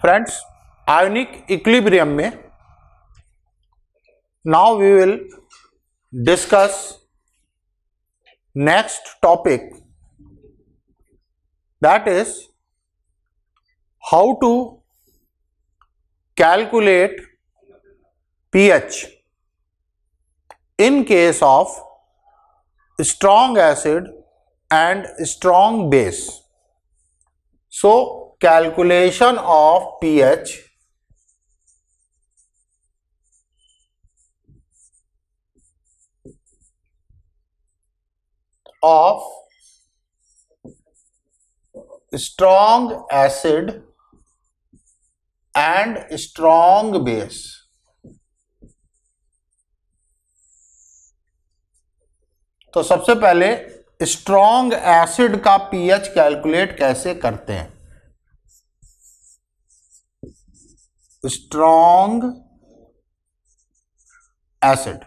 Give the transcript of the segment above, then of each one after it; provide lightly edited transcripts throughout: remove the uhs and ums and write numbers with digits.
Friends, ionic equilibrium में now we will discuss next topic, that is how to calculate pH in case of strong acid and strong base. So calculation of pH of strong acid and strong base. तो सबसे पहले strong acid का pH calculate कैसे करते हैं। Strong acid,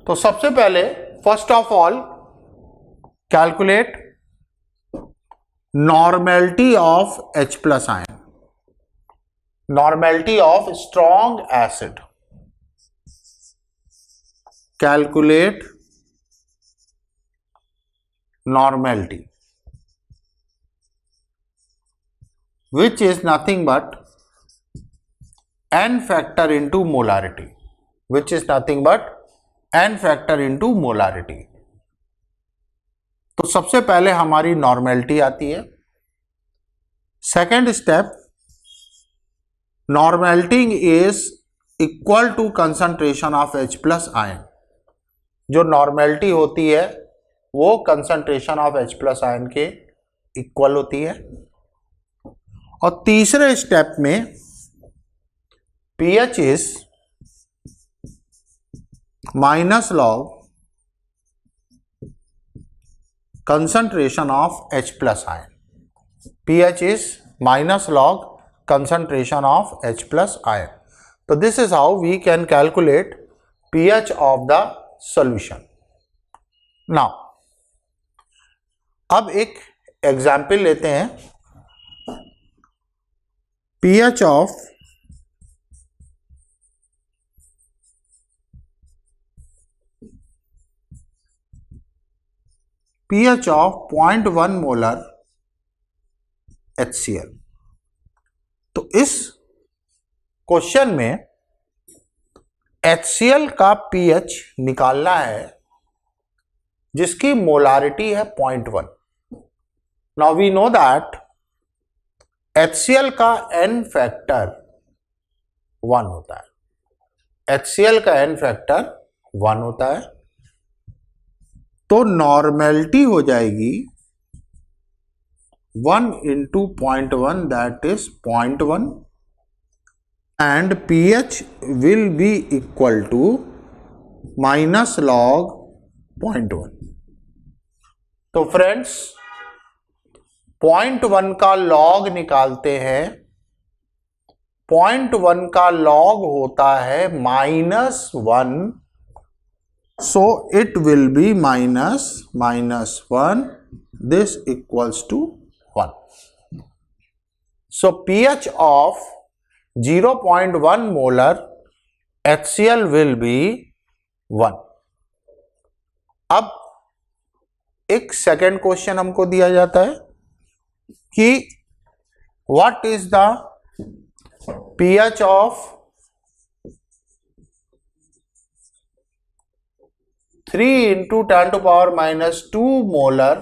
तो सबसे पहले first of all calculate normality of H plus ion, normality of strong acid, calculate normality, which is nothing but n factor into molarity, which is nothing but n factor into molarity. तो सबसे पहले हमारी normality आती है। Second step, normality is equal to concentration of H plus ion. जो normality होती है वो concentration of H plus ion के इक्वल होती है। और तीसरे स्टेप में pH is minus log concentration of H plus ion. pH is minus log concentration of H plus ion. So this is how we can calculate pH of the solution. Now, अब एक example लेते हैं। pH of pH of 0.1 molar HCl। तो इस question में HCl का pH निकालना है जिसकी मोलारिटी है 0.1। Now we know that HCl का n फैक्टर 1 होता है। HCl का n फैक्टर 1 होता है, तो नॉर्मेलिटी हो जाएगी 1 into 0.1, that is 0.1, and pH will be equal to minus log 0.1। तो फ्रेंड्स, 0.1 का लॉग निकालते हैं। 0.1 का लॉग होता है -1, so it will be -1, this equals to 1. So pH of 0.1 molar HCl will be 1. अब एक सेकेंड क्वेश्चन हमको दिया जाता है कि what is the pH of 3 into 10 to power minus 2 molar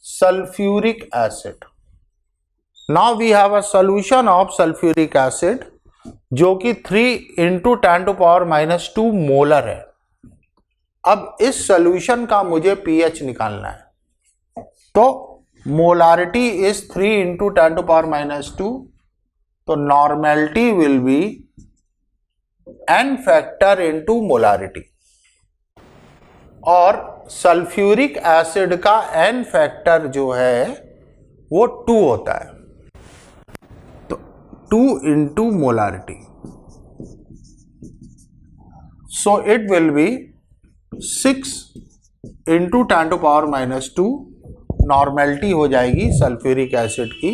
sulfuric acid. Now we have a solution of sulfuric acid जो कि 3 into 10 to power minus 2 molar है। अब इस सॉल्यूशन का मुझे pH निकालना है, तो molarity is 3 into 10 to power minus 2, तो normality will be n factor into molarity, और सल्फ्यूरिक एसिड का n फैक्टर जो है वो 2 होता है, तो 2 into molarity, so it will be 6 into 10 to power minus 2। Normality हो जाएगी सल्फ्यूरिक एसिड की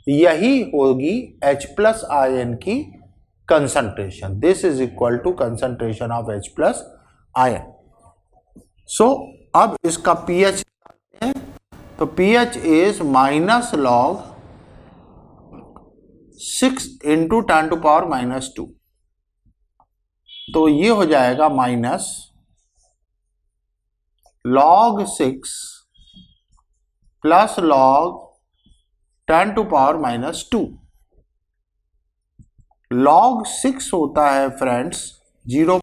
यही होगी H प्लस आयन की concentration. This is equal to concentration of H plus ion. सो अब इसका pH है, तो pH is minus log 6 into 10 to power minus 2. तो ये हो जाएगा minus log 6 plus log 10 to power minus 2. log 6 होता है फ्रेंड्स 0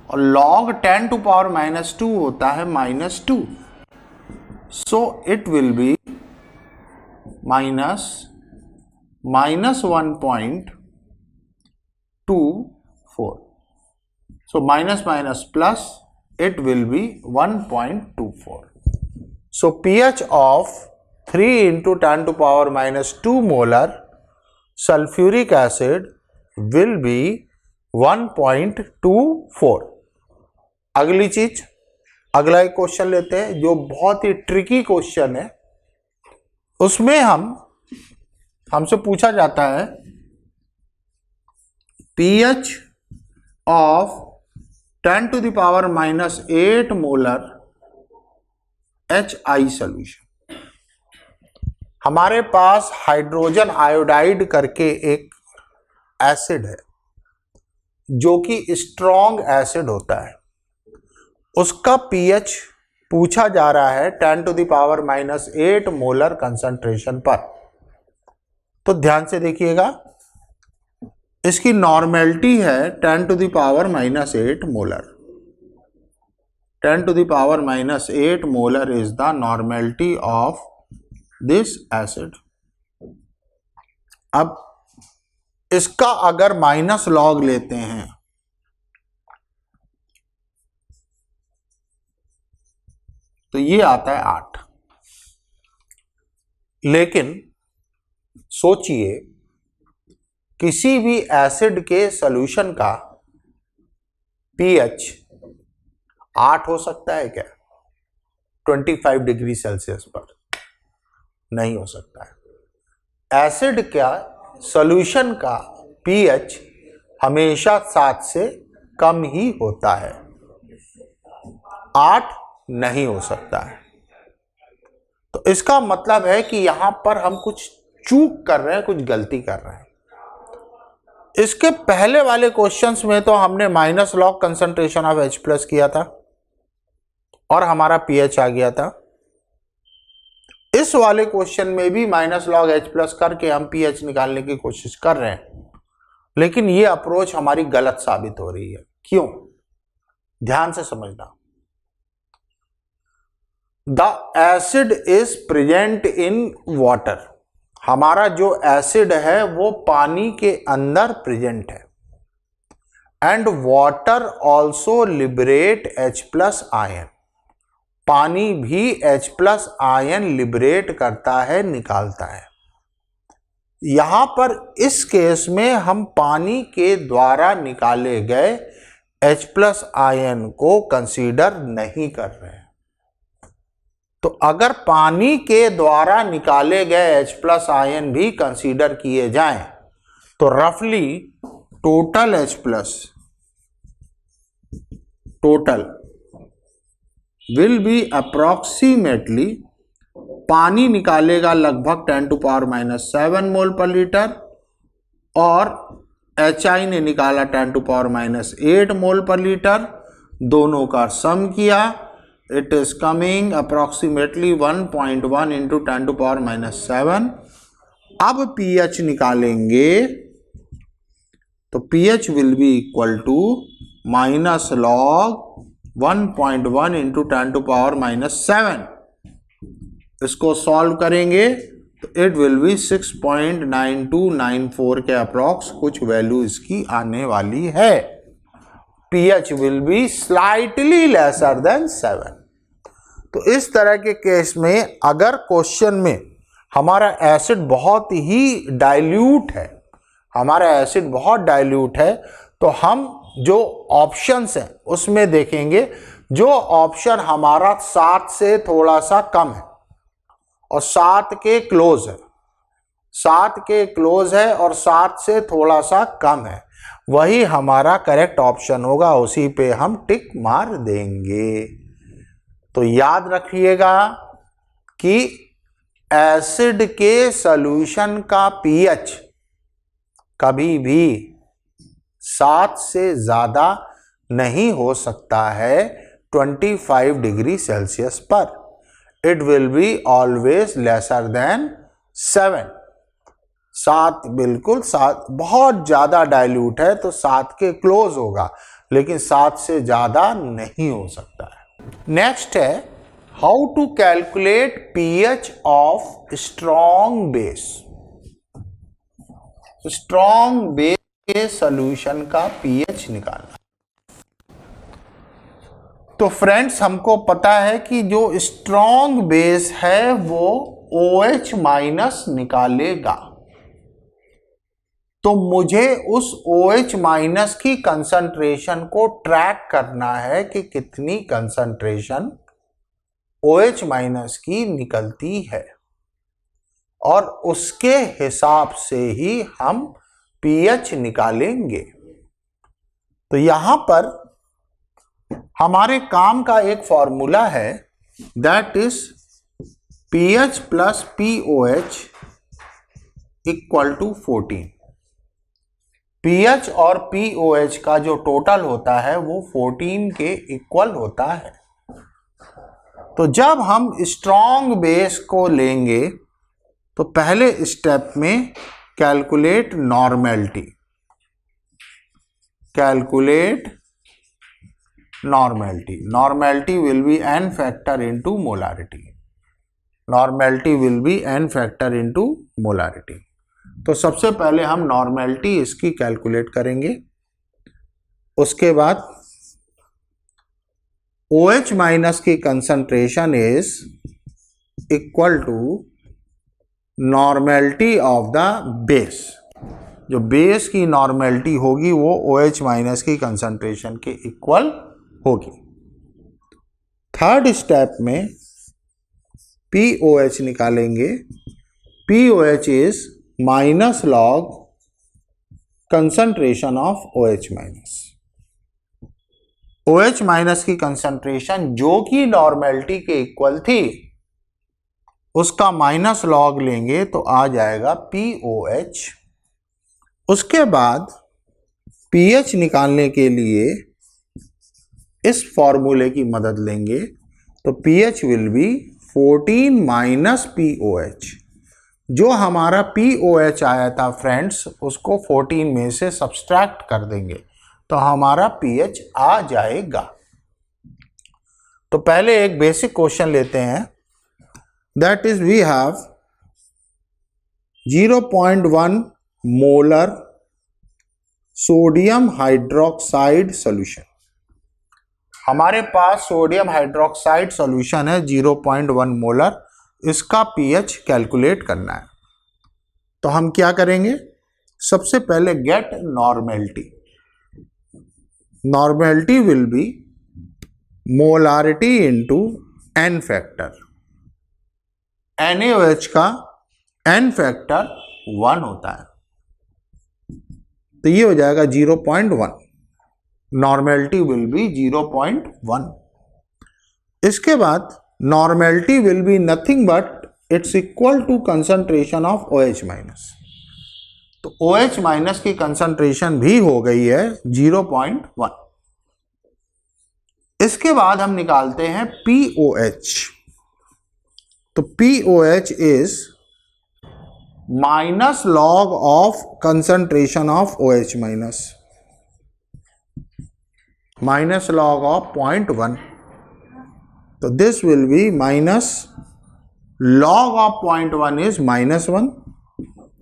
और log 10 टू पावर माइनस 2 होता है minus 2. So it will be minus 1.24. So minus minus plus it will be 1.24. So pH of 3 into 10 to power minus 2 molar sulfuric acid will be 1.24. अगली चीज, अगला एक question लेते हैं जो बहुत ही ट्रिकी क्वेश्चन है. उसमें हमसे पूछा जाता है pH of 10 to the power minus 8 molar HI solution. हमारे पास हाइड्रोजन आयोडाइड करके एक एसिड है जो कि स्ट्रॉन्ग एसिड होता है. उसका pH पूछा जा रहा है 10 to the power minus 8 molar concentration पर. तो ध्यान से देखिएगा, इसकी नॉर्मेलिटी है 10 to the power minus 8 molar. 10 to the power minus 8 molar is the normality of this acid. अब इसका अगर माइनस लॉग लेते हैं तो ये आता है 8. लेकिन सोचिए किसी भी एसिड के सॉल्यूशन का pH 8 हो सकता है क्या 25 डिग्री सेल्सियस पर? नहीं हो सकता है. एसिड का सॉल्यूशन का pH हमेशा 7 से कम ही होता है, 8 नहीं हो सकता है. तो इसका मतलब है कि यहां पर हम कुछ चूक कर रहे हैं, कुछ गलती कर रहे हैं. इसके पहले वाले क्वेश्चंस में तो हमने minus log concentration of H plus किया था और हमारा pH आ गया था. इस वाले क्वेश्चन में भी माइनस लॉग H प्लस करके हम pH निकालने की कोशिश कर रहे हैं, लेकिन ये अप्रोच हमारी गलत साबित हो रही है. क्यों? ध्यान से समझना. The acid is present in water. हमारा जो एसिड है वो पानी के अंदर प्रेजेंट है. And water also liberate H plus ion. पानी भी H प्लस आयन लिबरेट करता है, निकालता है. यहां पर इस केस में हम पानी के द्वारा निकाले गए H प्लस आयन को कंसीडर नहीं कर रहे हैं. तो अगर पानी के द्वारा निकाले गए H प्लस आयन भी कंसीडर किए जाएं तो रफली total H plus total will be approximately, पानी निकालेगा लगभग 10 टू पावर माइनस 7 मोल पर लीटर और HI ने निकाला 10 टू पावर माइनस 8 मोल पर लीटर. दोनों का सम किया, it is coming approximately 1.1 into 10 to power minus 7. अब pH निकालेंगे तो pH will be equal to minus log 1.1 into 10 to power minus 7. इसको सॉल्व करेंगे तो it will be 6.9294 के अप्रॉक्स कुछ वैल्यू इसकी आने वाली है. pH will be slightly lesser than 7. तो इस तरह के केस में अगर क्वेश्चन में हमारा एसिड बहुत ही डाइल्यूट है, हमारा एसिड बहुत डाइल्यूट है, तो हम जो ऑप्शंस हैं उसमें देखेंगे जो ऑप्शन हमारा 7 से थोड़ा सा कम है और 7 के क्लोज है, 7 के क्लोज है और 7 से थोड़ा सा कम है, वही हमारा करेक्ट ऑप्शन होगा, उसी पे हम टिक मार देंगे। तो याद रखिएगा कि एसिड के सॉल्यूशन का पीएच कभी भी 7 से ज्यादा नहीं हो सकता है 25 डिग्री सेल्सियस पर। It will be always lesser than 7। 7 बिल्कुल 7 बहुत ज्यादा डाइल्यूट है तो 7 के क्लोज होगा, लेकिन 7 से ज्यादा नहीं हो सकता है। नेक्स्ट है how to calculate pH of strong base. Strong base के सॉल्यूशन का पीएच निकालना। तो फ्रेंड्स हमको पता है कि जो स्ट्रॉन्ग बेस है वो OH माइनस निकालेगा, तो मुझे उस OH माइनस की कंसंट्रेशन को ट्रैक करना है कि कितनी कंसंट्रेशन OH माइनस की निकलती है, और उसके हिसाब से ही हम पीएच निकालेंगे। तो यहां पर हमारे काम का एक फॉर्मूला है, that is pH plus POH equal to 14। PH और POH का जो टोटल होता है वो 14 के इक्वल होता है। तो जब हम स्ट्रॉन्ग बेस को लेंगे तो पहले स्टेप में calculate normality, calculate normality. Normality will be n factor into molarity, normality will be n factor into molarity. तो सबसे पहले हम नॉर्मेलिटी इसकी कैलकुलेट करेंगे। उसके बाद OH माइनस की concentration is equal to normality of the base. जो बेस की नॉर्मेलिटी होगी वो OH माइनस की कंसंट्रेशन के इक्वल होगी। थर्ड स्टेप में POH निकालेंगे। POH is minus log concentration of OH minus. OH minus की कंसंट्रेशन जो कि नॉर्मेलिटी के इक्वल थी उसका माइनस लॉग लेंगे तो आ जाएगा POH। उसके बाद pH निकालने के लिए इस फॉर्मूले की मदद लेंगे, तो pH will be 14 minus POH। जो हमारा POH आया था फ्रेंड्स उसको 14 में से सब्सट्रैक्ट कर देंगे तो हमारा pH आ जाएगा। तो पहले एक बेसिक क्वेश्चन लेते हैं, that is we have 0.1 molar sodium hydroxide solution. हमारे पास सोडियम हाइड्रोक्साइड सॉल्यूशन है 0.1 मोलर, इसका pH कैलकुलेट करना है। तो हम क्या करेंगे, सबसे पहले get normality. Normality will be molarity into n factor. NaOH का n फैक्टर 1 होता है, तो ये हो जाएगा 0.1। Normality will be 0.1। इसके बाद normality will be nothing but it's equal to concentration of OH minus. तो OH माइनस की कंसंट्रेशन भी हो गई है 0.1। इसके बाद हम निकालते हैं POH। तो POH is minus log of concentration of OH minus, minus log of 0.1। तो this will be minus log of 0.1 is -1,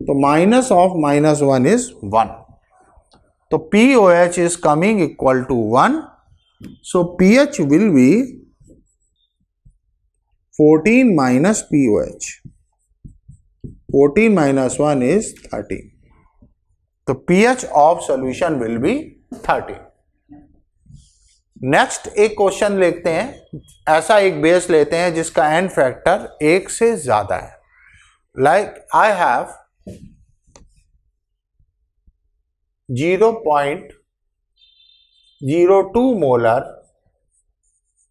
तो माइनस ऑफ -1 इज 1। तो POH is coming equal to 1, so pH will be 14 minus POH। 14 minus 1 is 13. तो pH of solution will be 13. Next एक question लेते हैं, ऐसा एक base लेते हैं जिसका n फैक्टर 1 से ज्यादा है। Like I have 0.02 molar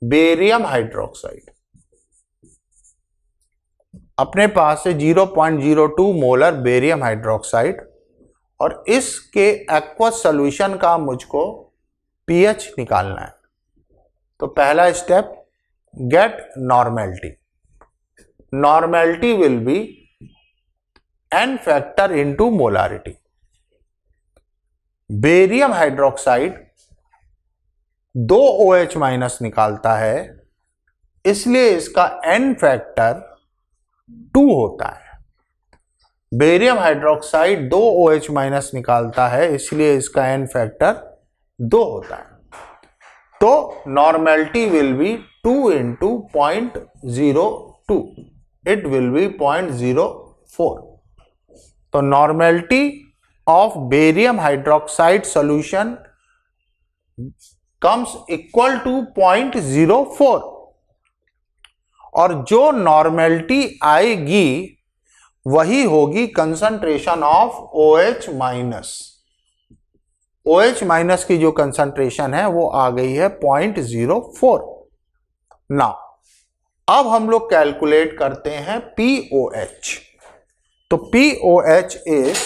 barium hydroxide, अपने पास है 0.02 मोलर बेरियम हाइड्रोक्साइड, और इसके एक्वस सॉल्यूशन का मुझको pH निकालना है। तो पहला step, get normality. Normality will be n factor into molarity. Barium hydroxide 2 OH minus निकालता है, इसलिए इसका n फैक्टर 2 होता है। बेरियम हाइड्रोक्साइड 2 OH माइनस निकालता है, इसलिए इसका n फैक्टर 2 होता है। तो normality will be 2 into 0.02, it will be 0.04। तो normality of barium hydroxide solution comes equal to 0.04, और जो नॉर्मेलिटी आएगी वही होगी concentration of OH minus. OH minus की जो कंसंट्रेशन है वो आ गई है 0.04। नाउ अब हम लोग कैलकुलेट करते हैं POH। तो POH इज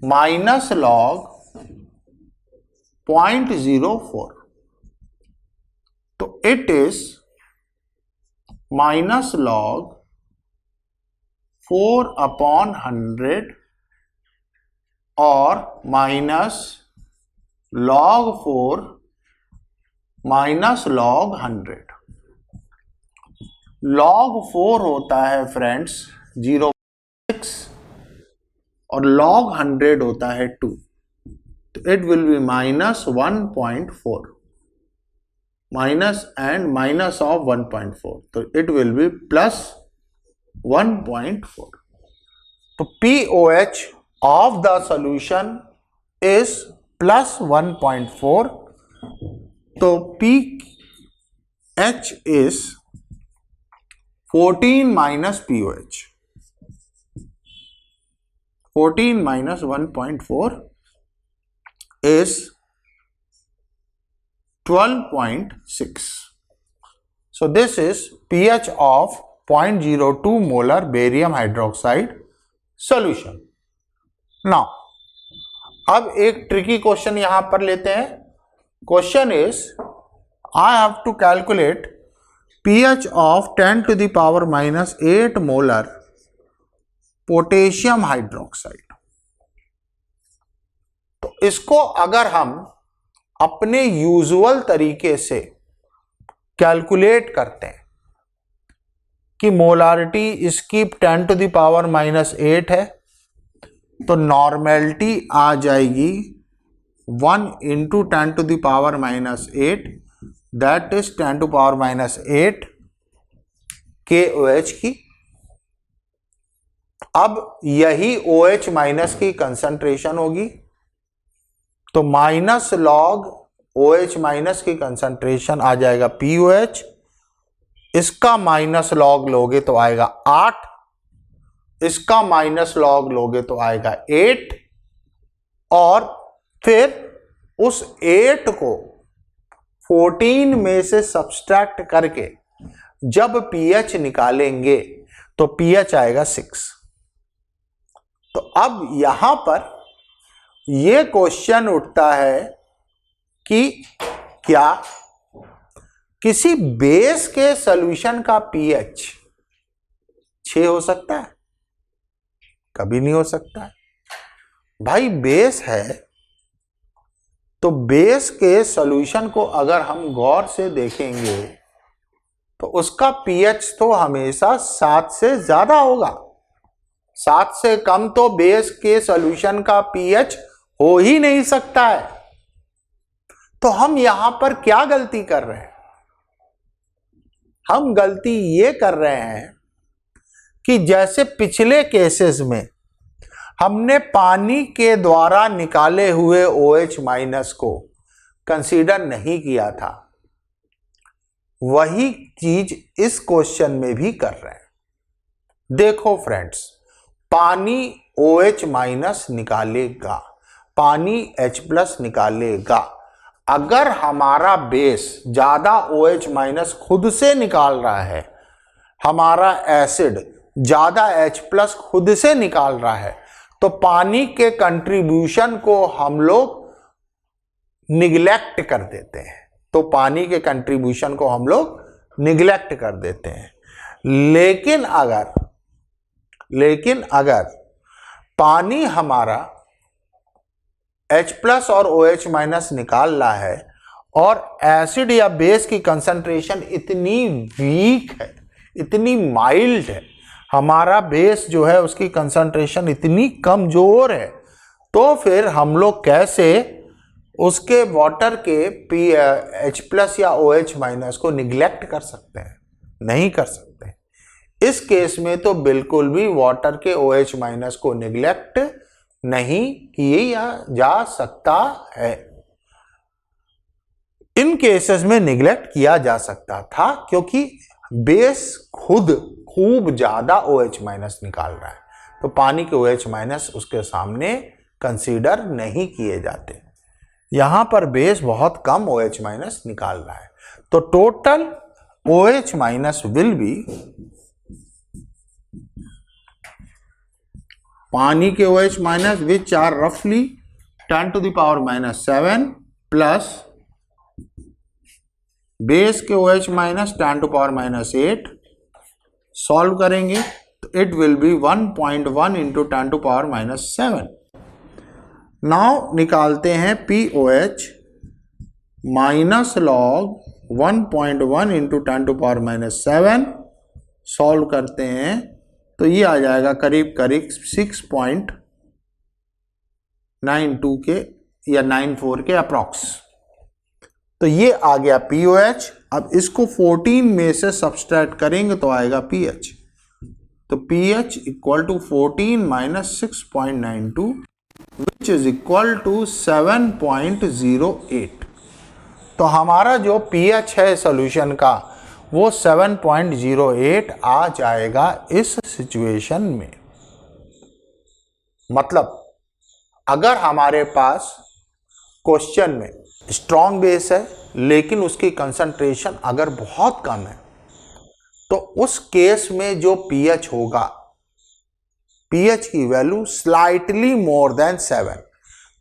माइनस लॉग 0.04, तो इट इज माइनस लॉग 4/100 और minus log 4 minus log 100। log 4 होता है फ्रेंड्स 0.6 और log 100 होता है 2, तो it will be minus 1.4, minus and minus of 1.4, तो इट विल बी प्लस 1.4। तो POH of the solution is plus 1.4, तो pH is 14 minus POH, 14 minus 1.4 is 12.6. So this is pH of 0.02 molar barium hydroxide solution. Now अब एक tricky question यहां पर लेते हैं। Question is I have to calculate pH of 10⁻⁻8 molar potassium hydroxide. तो इसको अगर हम अपने यूजुअल तरीके से कैलकुलेट करते हैं कि मोलारिटी इसकी 10⁻⁻8 है, तो नॉर्मेलिटी आ जाएगी 1 इंटू 10⁻⁻8, दैट इज 10⁻⁸ KOH की। अब यही OH माइनस की कंसंट्रेशन होगी, तो माइनस लॉग OH माइनस की कंसंट्रेशन आ जाएगा POH, इसका माइनस लॉग लोगे तो आएगा 8, इसका माइनस लॉग लोगे तो आएगा 8, और फिर उस 8 को 14 में से सब्सट्रैक्ट करके जब pH निकालेंगे तो pH आएगा 6। तो अब यहां पर यह क्वेश्चन उठता है कि क्या किसी बेस के सॉल्यूशन का pH 6 हो सकता है? कभी नहीं हो सकता है भाई। बेस है तो बेस के सॉल्यूशन को अगर हम गौर से देखेंगे तो उसका pH तो हमेशा 7 से ज्यादा होगा। 7 से कम तो बेस के सॉल्यूशन का pH हो ही नहीं सकता है। तो हम यहां पर क्या गलती कर रहे हैं? हम गलती ये कर रहे हैं कि जैसे पिछले केसेस में हमने पानी के द्वारा निकाले हुए OH माइनस को कंसीडर नहीं किया था, वही चीज इस क्वेश्चन में भी कर रहे हैं। देखो फ्रेंड्स, पानी OH माइनस निकालेगा, पानी H+ निकालेगा। अगर हमारा बेस ज्यादा OH माइनस खुद से निकाल रहा है, हमारा एसिड ज्यादा H+ खुद से निकाल रहा है, तो पानी के कंट्रीब्यूशन को हम लोग निगलेक्ट कर देते हैं। तो पानी के कंट्रीब्यूशन को हम लोग निगलेक्ट कर देते हैं। लेकिन अगर पानी हमारा H+ और OH माइनस निकाल रहा है और एसिड या बेस की कंसंट्रेशन इतनी वीक है, इतनी माइल्ड है, हमारा बेस जो है उसकी कंसंट्रेशन इतनी कमजोर है, तो फिर हम लोग कैसे उसके वाटर के H+ या OH माइनस को निगलेक्ट कर सकते हैं? नहीं कर सकते। इस केस में तो बिल्कुल भी वाटर के OH माइनस को निगलेक्ट नहीं किया जा सकता है। इन केसेस में निगलेक्ट किया जा सकता था क्योंकि बेस खुद खूब ज्यादा OH माइनस निकाल रहा है, तो पानी के OH माइनस उसके सामने कंसीडर नहीं किए जाते। यहां पर बेस बहुत कम OH माइनस निकाल रहा है, तो total OH minus will be, पानी के OH माइनस विच आर रफली 10⁻⁻7 प्लस बेस के OH माइनस 10⁻⁻8 सॉल्व करेंगे तो इट विल बी 1.1 × 10⁻⁻7। नाउ निकालते हैं POH माइनस लॉग 1.1 × 10⁻⁻7 सॉल्व करते हैं तो ये आ जाएगा करीब 6.92 के या 94 के अप्रॉक्स। तो ये आ गया POH। अब इसको 14 में से सब्सट्रैक्ट करेंगे तो आएगा pH। तो pH = 14 - 6.92 which is equal to 7.08। तो हमारा जो pH है सॉल्यूशन का वो 7.08 आ जाएगा इस सिचुएशन में। मतलब अगर हमारे पास क्वेश्चन में स्ट्रॉन्ग बेस है लेकिन उसकी कंसंट्रेशन अगर बहुत कम है, तो उस केस में जो pH होगा, pH की वैल्यू स्लाइटली मोर देन 7,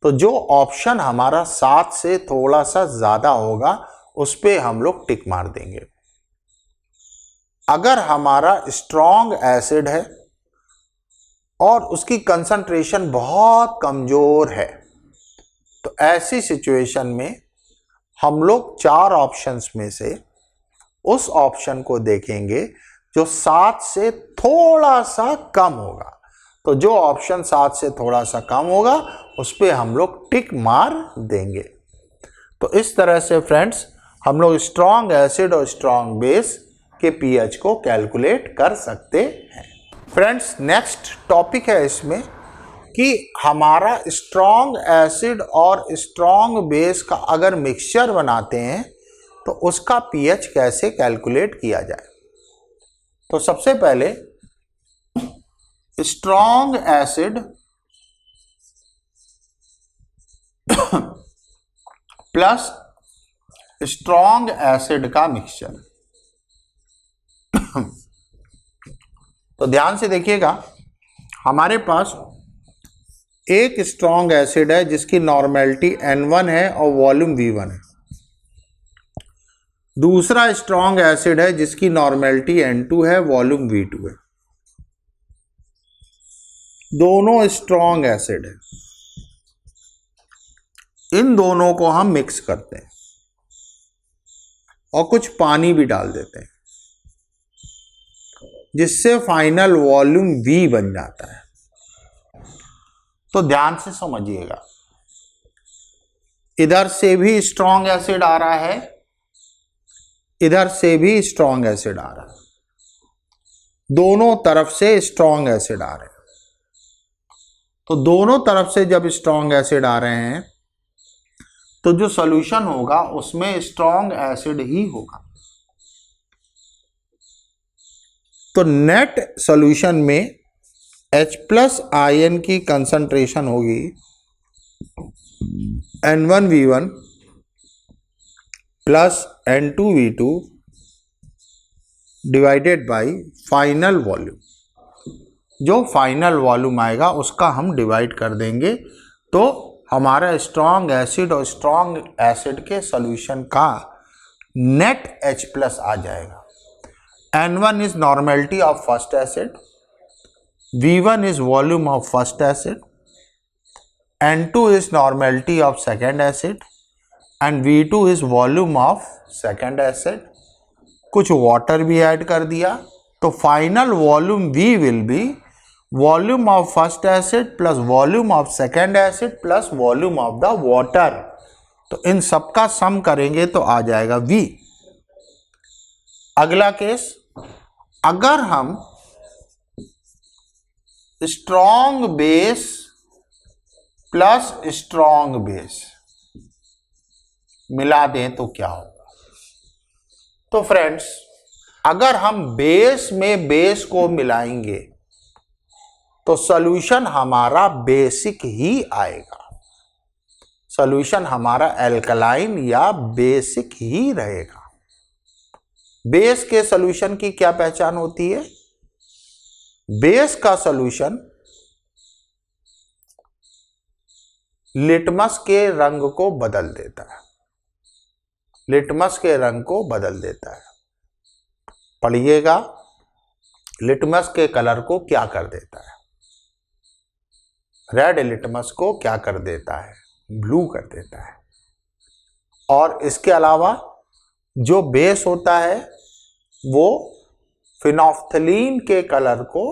तो जो ऑप्शन हमारा 7 से थोड़ा सा ज्यादा होगा उस पे हम लोग टिक मार देंगे। अगर हमारा स्ट्रॉन्ग एसिड है और उसकी कंसंट्रेशन बहुत कमजोर है, तो ऐसी सिचुएशन में हम लोग 4 ऑप्शंस में से उस ऑप्शन को देखेंगे जो 7 से थोड़ा सा कम होगा। तो जो ऑप्शन 7 से थोड़ा सा कम होगा उस पे हम लोग टिक मार देंगे। तो इस तरह से फ्रेंड्स हम लोग स्ट्रॉन्ग एसिड और स्ट्रॉन्ग बेस के pH को कैलकुलेट कर सकते हैं। फ्रेंड्स नेक्स्ट टॉपिक है इसमें कि हमारा स्ट्रॉन्ग एसिड और स्ट्रॉन्ग बेस का अगर मिक्सचर बनाते हैं तो उसका pH कैसे कैलकुलेट किया जाए। तो सबसे पहले strong acid plus strong acid का मिक्सचर। तो ध्यान से देखिएगा, हमारे पास एक स्ट्रॉन्ग एसिड है जिसकी नॉर्मेलिटी N1 है और वॉल्यूम V1 है। दूसरा स्ट्रॉन्ग एसिड है जिसकी नॉर्मेलिटी N2 है, वॉल्यूम V2 है। दोनों स्ट्रॉन्ग एसिड है, इन दोनों को हम मिक्स करते हैं और कुछ पानी भी डाल देते हैं जिससे फाइनल वॉल्यूम V बन जाता है। तो ध्यान से समझिएगा, इधर से भी स्ट्रॉन्ग एसिड आ रहा है, इधर से भी स्ट्रॉन्ग एसिड आ रहा है, दोनों तरफ से स्ट्रॉन्ग एसिड आ रहे हैं। तो दोनों तरफ से जब स्ट्रॉन्ग एसिड आ रहे हैं तो जो सॉल्यूशन होगा उसमें स्ट्रॉन्ग एसिड ही होगा। तो नेट सॉल्यूशन में H प्लस आयन की कंसंट्रेशन होगी N1V1 plus N2V2 divided by final volume. जो फाइनल वॉल्यूम आएगा उसका हम डिवाइड कर देंगे, तो हमारा स्ट्रॉन्ग एसिड और स्ट्रॉन्ग एसिड के सॉल्यूशन का नेट H प्लस आ जाएगा। N1 is normality of first acid, V1 is volume of first acid, N2 is normality of second acid and V2 is volume of second acid। कुछ water भी add कर दिया, तो final volume V will be volume of first acid plus volume of second acid plus volume of the water. तो इन सबका सम करेंगे तो आ जाएगा V। अगला केस, अगर हम strong base plus strong base मिला दें तो क्या होगा? तो फ्रेंड्स, अगर हम बेस में बेस को मिलाएंगे तो सॉल्यूशन हमारा बेसिक ही आएगा। सॉल्यूशन हमारा एल्कलाइन या बेसिक ही रहेगा। बेस के सॉल्यूशन की क्या पहचान होती है? बेस का सॉल्यूशन लिटमस के रंग को बदल देता है। लिटमस के रंग को बदल देता है। पढ़िएगा, लिटमस के कलर को क्या कर देता है? रेड लिटमस को क्या कर देता है? ब्लू कर देता है। और इसके अलावा जो बेस होता है वो फिनोफ्थलीन के कलर को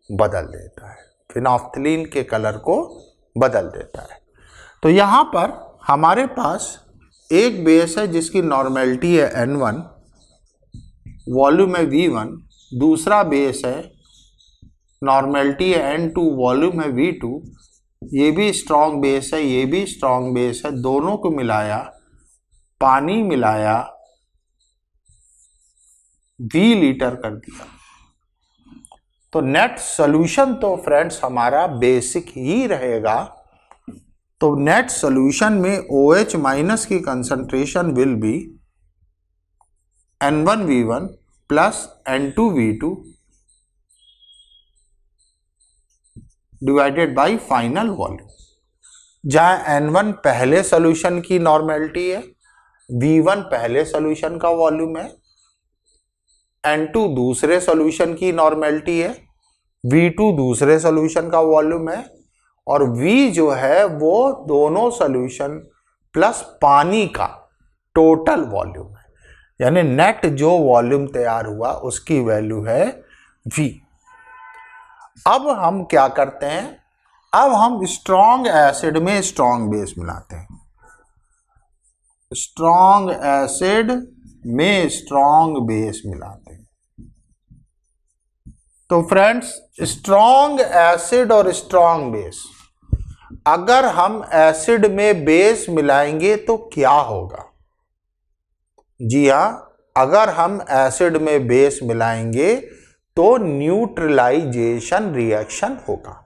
बदल देता है। फिनोफ्थलीन के कलर को बदल देता है। तो यहाँ पर हमारे पास एक बेस है जिसकी नॉर्मेलिटी है N1, वॉल्यूम है V1। दूसरा बेस है, नॉर्मेलिटी है N2, वॉल्यूम है V2। ये भी स्ट्रॉन्ग बेस है, ये भी स्ट्रॉन्ग बेस है। दोनों को मिलाया, पानी मिलाया, V लीटर कर दिया। तो नेट सॉल्यूशन तो फ्रेंड्स हमारा बेसिक ही रहेगा। तो नेट सॉल्यूशन में OH माइनस की concentration will be N1V1 plus N2V2 divided by final volume. जहां N1 पहले सॉल्यूशन की नॉर्मेलिटी है, V1 पहले सॉल्यूशन का वॉल्यूम है, N2 दूसरे सॉल्यूशन की नॉर्मेलिटी है, V2 दूसरे सॉल्यूशन का वॉल्यूम है, और V जो है वो दोनों सॉल्यूशन प्लस पानी का टोटल वॉल्यूम है। यानी नेट जो वॉल्यूम तैयार हुआ उसकी वैल्यू है V। अब हम क्या करते हैं? अब हम स्ट्रॉन्ग एसिड में स्ट्रॉन्ग बेस मिलाते हैं। स्ट्रॉन्ग एसिड में स्ट्रॉन्ग बेस मिलाते हैं। तो फ्रेंड्स, स्ट्रॉन्ग एसिड और स्ट्रॉन्ग बेस, अगर हम एसिड में बेस मिलाएंगे तो क्या होगा? जी हां, अगर हम एसिड में बेस मिलाएंगे तो न्यूट्रलाइजेशन रिएक्शन होगा।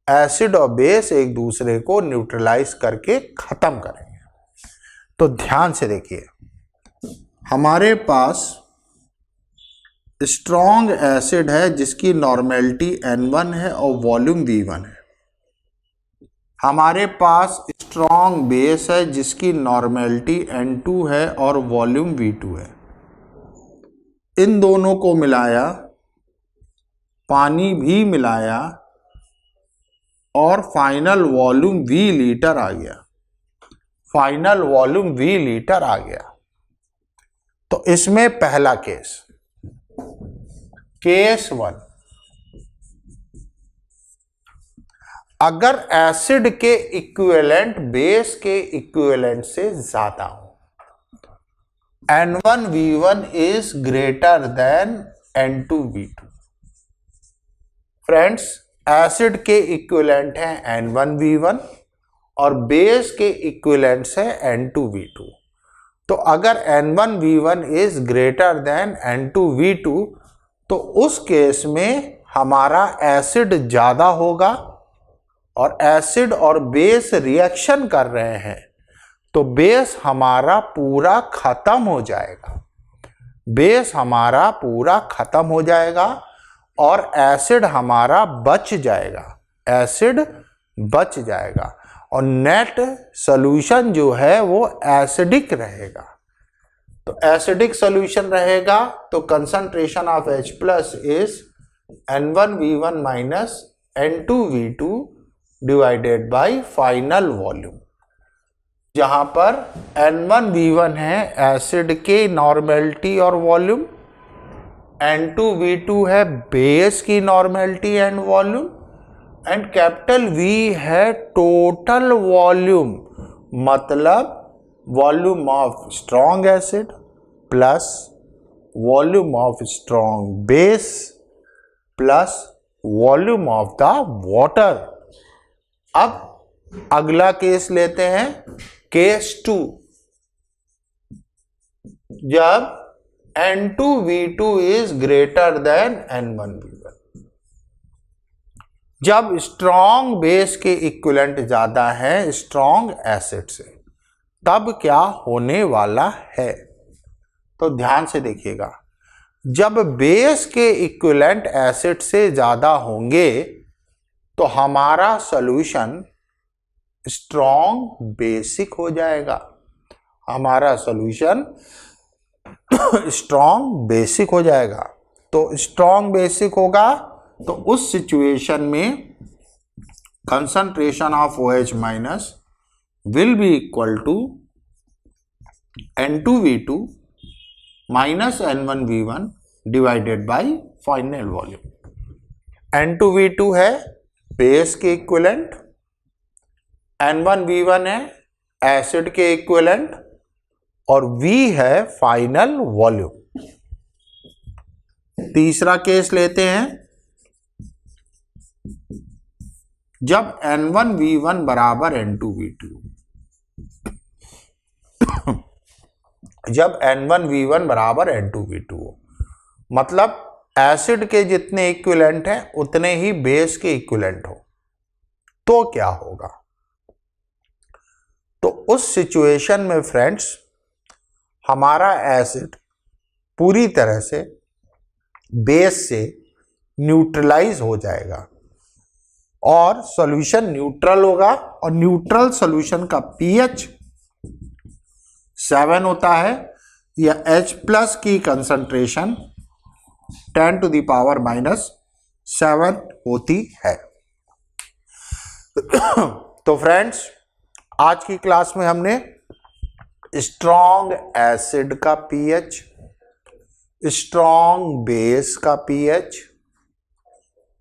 एसिड और बेस एक दूसरे को न्यूट्रलाइज करके खत्म करेंगे। तो ध्यान से देखिए, हमारे पास स्ट्रॉन्ग एसिड है जिसकी नॉर्मेलिटी N1 है और वॉल्यूम V1 है। हमारे पास स्ट्रॉन्ग बेस है जिसकी नॉर्मेलिटी N2 है और वॉल्यूम V2 है। इन दोनों को मिलाया, पानी भी मिलाया और फाइनल वॉल्यूम V लीटर आ गया। फाइनल वॉल्यूम V लीटर आ गया। तो इसमें पहला केस, केस 1, अगर एसिड के इक्विवेलेंट बेस के इक्विवेलेंट से ज्यादा हो, N1V1 is greater than N2V2। Friends, acid के इक्विवेलेंट हैं N1V1 और बेस के इक्विवेलेंट्स है N2V2। तो अगर N1V1 is greater than N2V2 तो उस केस में हमारा एसिड ज्यादा होगा, और एसिड और बेस रिएक्शन कर रहे हैं तो बेस हमारा पूरा खत्म हो जाएगा, बेस हमारा पूरा खत्म हो जाएगा और एसिड हमारा बच जाएगा, एसिड बच जाएगा और नेट सॉल्यूशन जो है वो एसिडिक रहेगा। तो एसिडिक सॉल्यूशन रहेगा तो concentration of H plus is N1V1 minus N2V2 divided by final volume, जहां पर N1V1 है एसिड के नॉर्मेलिटी और वॉल्यूम, N2V2 है बेस की normality and volume, and capital V है टोटल वॉल्यूम, मतलब volume of strong acid plus volume of strong base plus volume of the water. अब अगला केस लेते हैं, केस 2, जब N2V2 is greater than N1V1, जब स्ट्रॉन्ग बेस के equivalent ज्यादा है स्ट्रॉन्ग एसिड से, तब क्या होने वाला है? तो ध्यान से देखिएगा, जब बेस के इक्विवेलेंट एसिड से ज्यादा होंगे तो हमारा सॉल्यूशन स्ट्रॉन्ग बेसिक हो जाएगा, हमारा सॉल्यूशन स्ट्रॉन्ग बेसिक हो जाएगा। तो स्ट्रॉन्ग बेसिक होगा तो उस सिचुएशन में concentration of OH minus will be equal to N2V2 minus N1V1 divided by final volume। N2V2 है बेस के इक्विवेलेंट, N1V1 है एसिड के इक्विवेलेंट और V है फाइनल वॉल्यूम। तीसरा केस लेते हैं, जब N1V1 बराबर N2V2, जब N1V1 बराबर N2V2 हो, मतलब एसिड के जितने इक्विवेलेंट हैं उतने ही बेस के इक्विवेलेंट हो, तो क्या होगा? तो उस सिचुएशन में फ्रेंड्स हमारा एसिड पूरी तरह से बेस से न्यूट्रलाइज हो जाएगा और सॉल्यूशन न्यूट्रल होगा, और न्यूट्रल सॉल्यूशन का pH 7 होता है, या H प्लस की कंसंट्रेशन 10⁻⁻7 होती है। तो फ्रेंड्स आज की क्लास में हमने स्ट्रॉन्ग एसिड का pH, स्ट्रॉन्ग बेस का pH,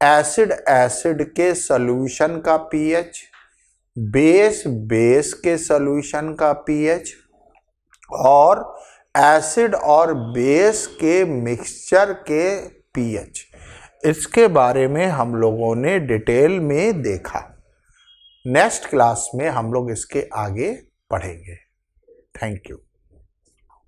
एसिड के सॉल्यूशन का pH, बेस के सॉल्यूशन का pH और एसिड और बेस के मिक्सचर के pH, इसके बारे में हम लोगों ने डिटेल में देखा। नेक्स्ट क्लास में हम लोग इसके आगे पढ़ेंगे। Thank you.